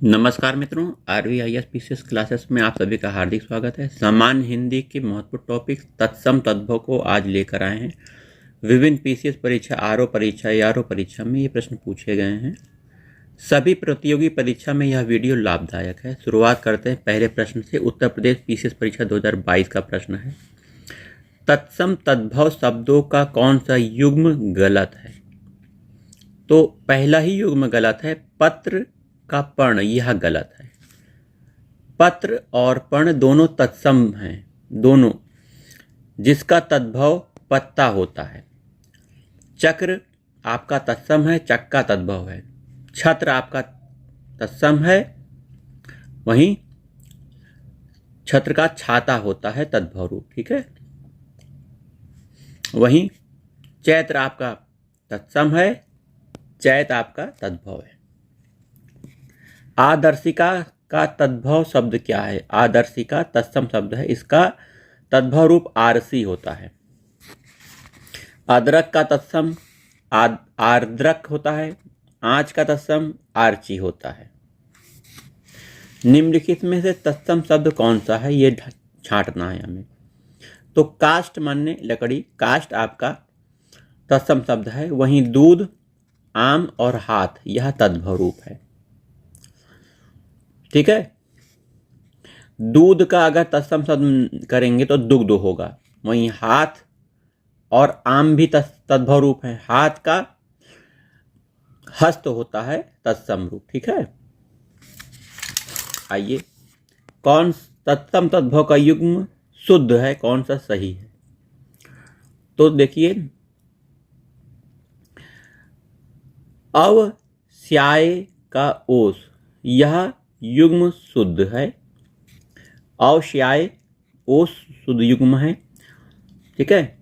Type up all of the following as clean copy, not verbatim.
नमस्कार मित्रों, RVIS PCS classes में आप सभी का हार्दिक स्वागत है। सामान्य हिंदी के महत्वपूर्ण टॉपिक तत्सम तद्भव को आज लेकर आए हैं। विभिन्न PCS परीक्षा, RO परीक्षा, ARO परीक्षा में ये प्रश्न पूछे गए हैं। सभी प्रतियोगी परीक्षा में यह वीडियो लाभदायक है। शुरुआत करते हैं पहले प्रश्न से। उत्तर प्रदेश PCS परीक्षा 2022 का प्रश्न है, तत्सम तद्भव शब्दों का कौन सा युग्म गलत है? तो पहला ही युग्म गलत है, पत्र का पर्ण, यह गलत है। पत्र और पर्ण दोनों तत्सम हैं, दोनों, जिसका तद्भव पत्ता होता है। चक्र आपका तत्सम है, चक्का तद्भव है। छत्र आपका तत्सम है, वहीं छत्र का छाता होता है तद्भव रूप, ठीक है। वहीं चैत्र आपका तत्सम है, चैत आपका तद्भव है। आदर्शिका का तद्भव शब्द क्या है? आदर्शिका तत्सम शब्द है, इसका तद्भव रूप आरसी होता है। अदरक का तत्सम आर्द्रक होता है। आंच का तत्सम आर्ची होता है। निम्नलिखित में से तत्सम शब्द कौन सा है, ये छांटना है हमें। तो काष्ठ माने लकड़ी, काष्ठ आपका तत्सम शब्द है। वहीं दूध, आम और हाथ, यह तद्भव रूप है, ठीक है। दूध का अगर तत्सम शब्द करेंगे तो दुग्ध होगा। वहीं हाथ और आम भी तद्भव रूप है। हाथ का हस्त होता है तत्सम रूप, ठीक है। आइए, कौन तत्सम तद्भव का युग्म शुद्ध है, कौन सा सही है? तो देखिए, अवस्याय का ओस, यह युग्म शुद्ध है। अवस्याय ओस शुद्ध युग्म है, ठीक है।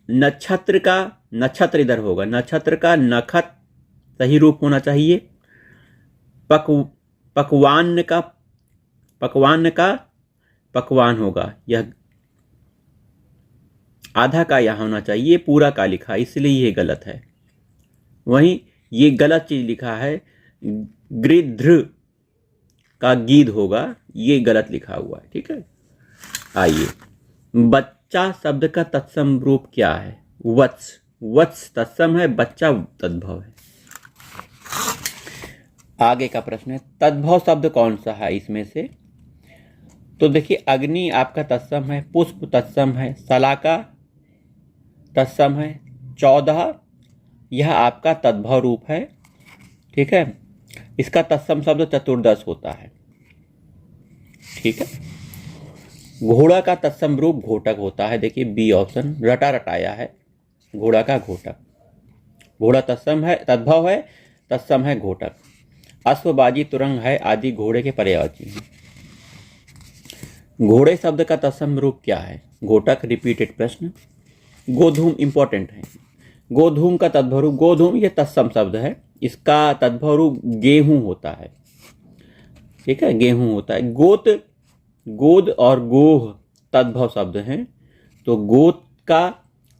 नक्षत्र का, नक्षत्र इधर होगा, नक्षत्र का नखत सही रूप होना चाहिए। पकवान का पकवान होगा, यह आधा का यहां होना चाहिए, पूरा का लिखा, इसलिए ये गलत है। वहीं ये गलत चीज लिखा है, गृध्र का गीध होगा, ये गलत लिखा हुआ है, ठीक है। आइए, बच्चा शब्द का तत्सम रूप क्या है? वत्स, वत्स तत्सम है, बच्चा तद्भव है। आगे का प्रश्न है, तद्भव शब्द कौन सा है इसमें से? तो देखिए, अग्नि आपका तत्सम है, पुष्प तत्सम है, शलाका तत्सम है, 14 यह आपका तद्भव रूप है, ठीक है। इसका तत्सम शब्द चतुर्दश होता है, ठीक है। घोड़ा का तत्सम रूप घोटक होता है। देखिए बी ऑप्शन, रटा रटाया है, घोड़ा का घोटक। घोड़ा तत्सम है, तद्भव है, तत्सम है घोटक। अश्वबाजी तुरंग है आदि घोड़े के पर्यायवाची हैं। घोड़े शब्द का तत्सम रूप क्या है? घोटक, रिपीटेड प्रश्न। गोधूम इंपॉर्टेंट है। गोधूम का तद्भव रूप, गोधूम ये तत्सम शब्द है, इसका तद्भव रूप गेहूं होता है, ठीक है, गेहूं होता है। गोद और गोह तद्भव शब्द हैं, तो गोद का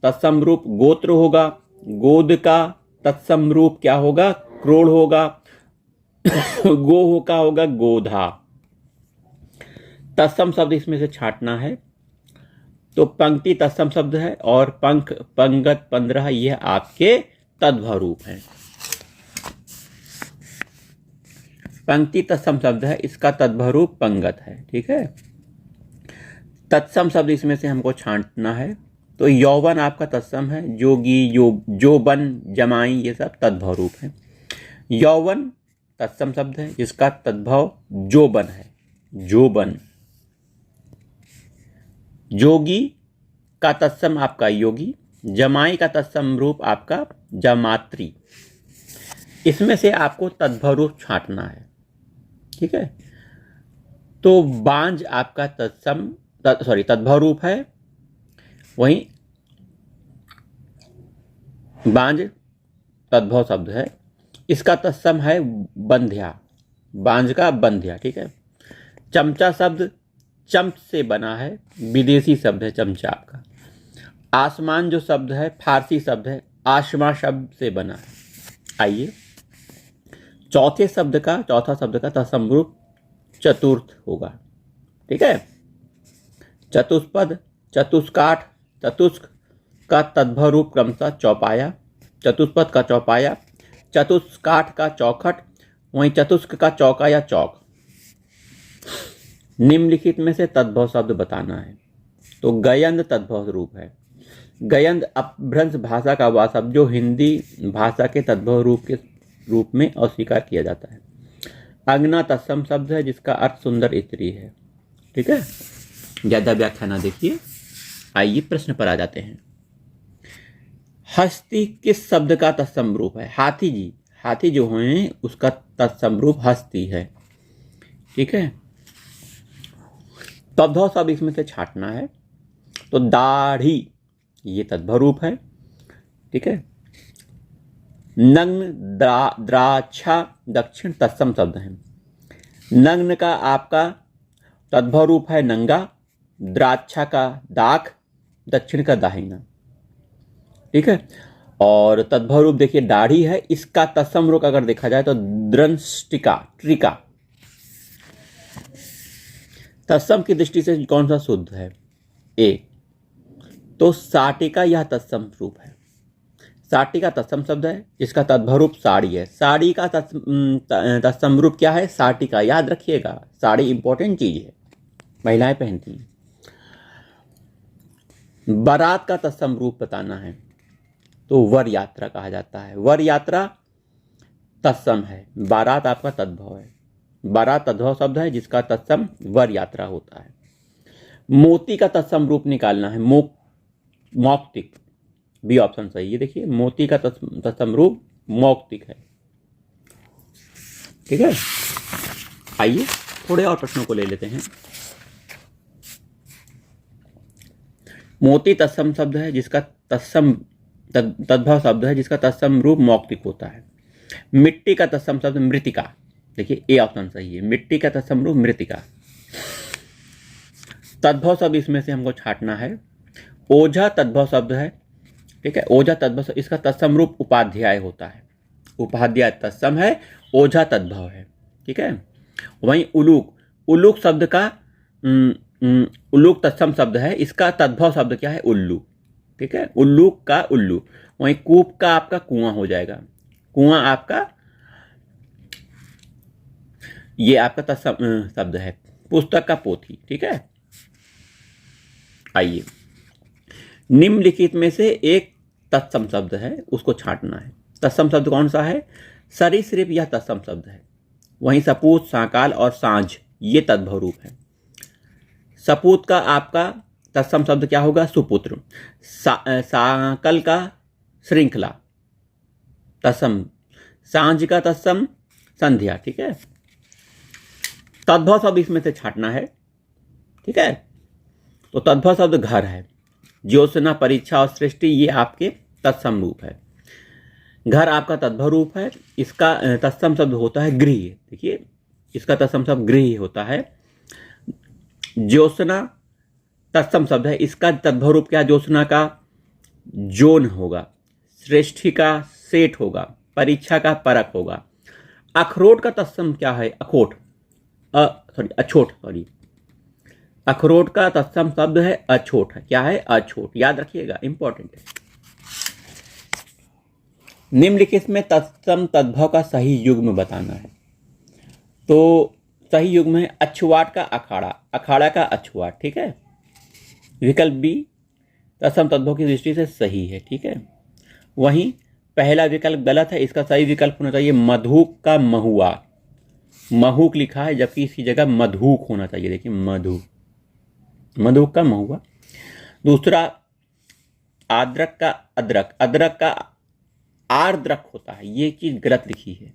तत्सम रूप गोत्र होगा। गोद का तत्सम रूप क्या होगा? क्रोड़ होगा। गोह का होगा गोधा। तत्सम शब्द इसमें से छांटना है। तो पंक्ति तत्सम शब्द है और पंख, पंगत, 15 यह आपके तद्भव रूप है। पंक्ति तत्सम शब्द है, इसका तद्भव रूप पंगत है, ठीक है। तत्सम शब्द इसमें से हमको छांटना है। तो यौवन आपका तत्सम है, जोगी, जोबन, जमाई, ये सब तद्भव रूप है। यौवन तत्सम शब्द है, जिसका तद्भव जोबन है, जोबन। जोगी का तत्सम आपका योगी। जमाई का तत्सम रूप आपका जमात्री। इसमें से आपको तद्भव रूप छांटना है, ठीक है। तो बांझ आपका तद्भव रूप है। वहीं बांझ तद्भव शब्द है, इसका तत्सम है बंध्या, बांझ का बंध्या, ठीक है। चमचा शब्द चमच से बना है, विदेशी शब्द है चमचा आपका। आसमान जो शब्द है फारसी शब्द है, आसमा शब्द से बना है। आइए, चौथा शब्द का तत्सम रूप चतुर्थ होगा। ठीक है, चतुष्पद, चतुष्काठ, चतुष्क का तद्भव रूप क्रमशः चौपाया, चतुष्पद का चौपाया, चतुष्काठ का चौखट, वहीं चतुष्क का चौका या चौक। निम्नलिखित में से तद्भव शब्द बताना है। तो गयंद तद्भव रूप है। गयंद अपभ्रंश भाषा का वह शब्द जो हिंदी भाषा के तद्भव रूप के रूप में अस्वीकार किया जाता है। अंगना तत्सम शब्द है जिसका अर्थ सुंदर स्त्री है। ठीक है, ज्यादा व्याख्या ना देखिए, आइए प्रश्न पर आ जाते हैं। हस्ती किस शब्द का तत्सम रूप है? हाथी जी, हाथी जो है उसका तत्सम रूप हस्ती है। ठीक है, तद्भव शब्द इसमें से छांटना है। तो दाढ़ी ये तद्भव रूप है। ठीक है, नग्न, द्राक्षा दक्षिण तत्सम शब्द है। नग्न का आपका तद्भव रूप है नंगा, द्राक्षा का दाख, दक्षिण का दाहिना। ठीक है, और तद्भव रूप देखिए दाढ़ी है, इसका तत्सम रूप अगर देखा जाए तो द्रंष्टिका, ट्रिका। तत्सम की दृष्टि से कौन सा शुद्ध है? ए। तो साटिका यह तत्सम रूप है। साटिका तत्सम शब्द है जिसका तद्भव रूप साड़ी है। साड़ी का तत्सम रूप क्या है? साटिका। याद रखिएगा, साड़ी इंपॉर्टेंट चीज है, महिलाएं पहनती हैं। बारात का तत्सम रूप बताना है तो वर यात्रा कहा जाता है। वर यात्रा तत्सम है, बारात आपका तद्भव है। बारात तद्भव शब्द है जिसका तत्सम वर यात्रा होता है। मोती का तत्सम रूप निकालना है, मौक्तिक। बी ऑप्शन सही है। देखिए मोती का तत्सम रूप मौक्तिक है। ठीक है, आइए थोड़े और प्रश्नों को ले लेते हैं। मोती तत्सम शब्द है जिसका तद्भव शब्द है जिसका तत्सम रूप मौक्तिक होता है। मिट्टी का तत्सम शब्द मृतिका। देखिए ए ऑप्शन सही है, मिट्टी का तत्सम रूप मृतिका। तद्भव शब्द इसमें से हमको छांटना है। ओझा तद्भव शब्द है। ठीक है, ओझा तद्भव, इसका तत्सम रूप उपाध्याय होता है। उपाध्याय तत्सम है, ओझा तद्भव है। ठीक है, वहीं उलूक, उलूक शब्द का उल्लूक तत्सम शब्द है, इसका तद्भव शब्द क्या है? उल्लू। ठीक है, उल्लूक का उल्लू। वहीं कूप का आपका कुआं हो जाएगा। कुआं आपका ये आपका तत्सम शब्द है। पुस्तक का पोथी। ठीक है, आइए निम्नलिखित में से एक तत्सम शब्द है उसको छांटना है। तत्सम शब्द कौन सा है? सरीसृप यह तत्सम शब्द है। वहीं सपूत, साकाल और सांझ ये तद्भव रूप है। सपूत का आपका तत्सम शब्द क्या होगा? सुपुत्र। साकल का श्रृंखला तत्सम। सांझ का तत्सम संध्या। ठीक है, तद्भव शब्द इसमें से छांटना है। ठीक है, तो तद्भव शब्द घर है। ज्योत्सना, परीक्षा और सृष्टि ये आपके तत्सम रूप है। घर आपका तद्भव रूप है, इसका तत्सम शब्द होता है गृह। देखिए इसका तत्सम शब्द गृह होता है। ज्योत्सना तत्सम शब्द है, इसका तद्भव रूप क्या? ज्योत्सना का जोन होगा। सृष्टि का सेठ होगा। परीक्षा का परक होगा। अखरोट का तत्सम क्या है? अखोट। अछोट। अखरोट का तत्सम शब्द है अछोट। क्या है? अछोट। याद रखिएगा, इंपॉर्टेंट है। निम्नलिखित में तत्सम तद्भव का सही युग्म बताना है। तो सही युग्म है अछुआट का अखाड़ा, अखाड़ा का अछुआट। ठीक है, विकल्प बी तत्सम तद्भव की दृष्टि से सही है। ठीक है, वहीं पहला विकल्प गलत है, इसका सही विकल्प होना चाहिए मधुक का महुआ। महूक लिखा है जबकि इसकी जगह मधुक होना चाहिए। देखिए मधुक का महुआ। दूसरा आद्रक का अदरक, अदरक का आर्द्रक होता है, ये चीज गलत लिखी है।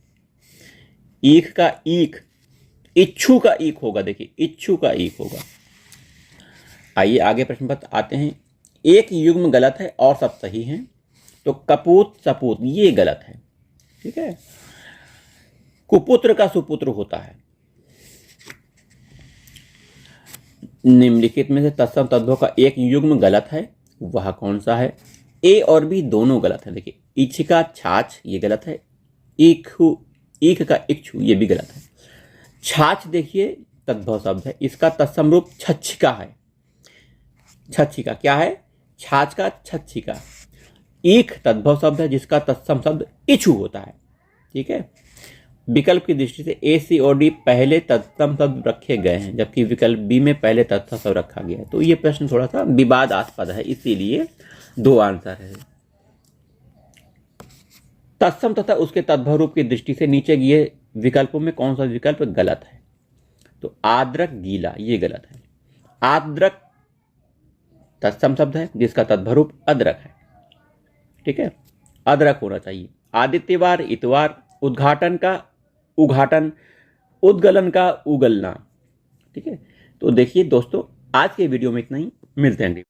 ईख का ईख, इच्छू का ईख होगा। देखिए इच्छू का ईख होगा। आइए आगे प्रश्न पर आते हैं। एक युग्म गलत है और सब सही हैं। तो कपूत सपूत ये गलत है। ठीक है, कुपुत्र का सुपुत्र होता है। निम्नलिखित में से तत्सम तद्भव का एक युग्म गलत है, वह कौन सा है? ए और बी दोनों गलत है। देखिए इच्छिका छाछ ये गलत है। ईख का इक्षु, ये भी गलत है। छाछ देखिए तद्भव शब्द है, इसका तत्सम रूप छच्छिका है। छच्छिका क्या है? छाछ का छच्छिका। ईख तद्भव शब्द है जिसका तत्सम शब्द इक्षु होता है। ठीक है। विकल्प की दृष्टि से ए, सी और डी पहले तत्सम शब्द रखे गए हैं, जबकि विकल्प बी में पहले तत्सम शब्द रखा गया है। तो ये प्रश्न थोड़ा सा विवादास्पद है, इसीलिए 2 आंसर है। तत्सम तथा उसके तद्भव रूप की दृष्टि से नीचे दिए विकल्पों में कौन सा विकल्प गलत है? तो आद्रक गीला, ये गलत है। आद्रक तत्सम शब्द है जिसका तद्भव रूप अदरक है। ठीक है, अदरक होना चाहिए। आदित्यवार, इतवार, उद्घाटन का उद्घाटन, उद्गलन का उगलना। ठीक है, तो देखिए दोस्तों, आज के वीडियो में इतना ही, मिलते हैं।